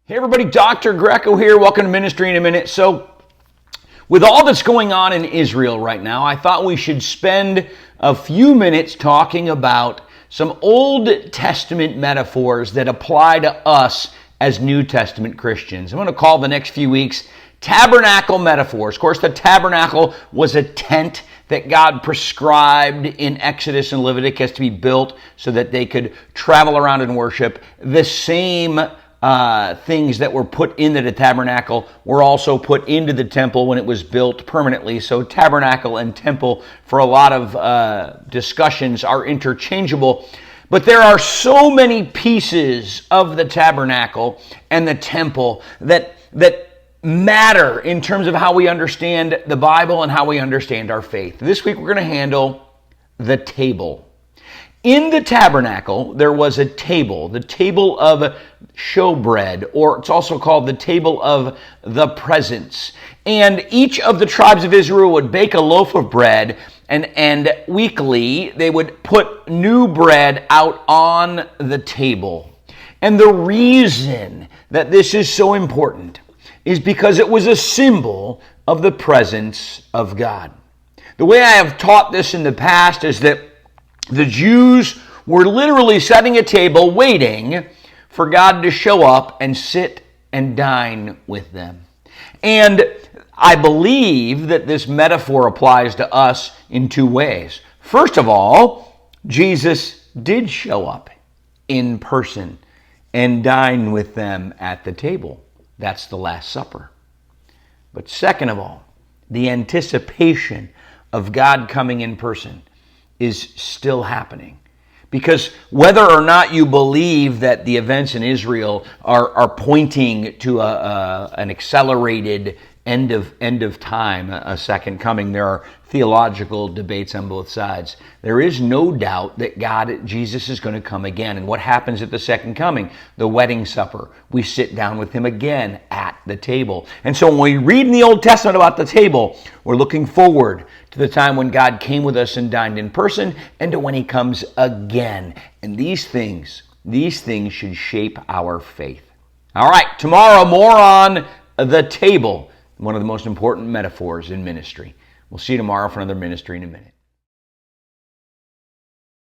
Hey everybody, Dr. Greco here. Welcome to Ministry in a Minute. So, with all that's going on in Israel right now, I thought we should spend a few minutes talking about some Old Testament metaphors that apply to us as New Testament Christians. I'm going to call the next few weeks Tabernacle metaphors. Of course, the tabernacle was a tent that God prescribed in Exodus and Leviticus to be built so that they could travel around and worship. The same things that were put into the tabernacle were also put into the temple when it was built permanently. So tabernacle and temple, for a lot of discussions, are interchangeable. But there are so many pieces of the tabernacle and the temple that matter in terms of how we understand the Bible and how we understand our faith. This week we're going to handle the table. In the tabernacle, there was a table, the table of showbread, or it's also called the table of the presence. And each of the tribes of Israel would bake a loaf of bread, and weekly they would put new bread out on the table. And the reason that this is so important is because it was a symbol of the presence of God. The way I have taught this in the past is that the Jews were literally setting a table waiting for God to show up and sit and dine with them. And I believe that this metaphor applies to us in two ways. First of all, Jesus did show up in person and dine with them at the table. That's the Last Supper. But second of all, the anticipation of God coming in person is still happening. Because whether or not you believe that the events in Israel are pointing to an accelerated end of time, a second coming, there are theological debates on both sides. There is no doubt that Jesus is going to come again. And what happens at the second coming? The wedding supper. We sit down with him again at the table. And so when we read in the Old Testament about the table, we're looking forward to the time when God came with us and dined in person, and to when he comes again. And these things should shape our faith. All right, tomorrow more on the table, one of the most important metaphors in ministry. We'll see you tomorrow for another Ministry in a Minute.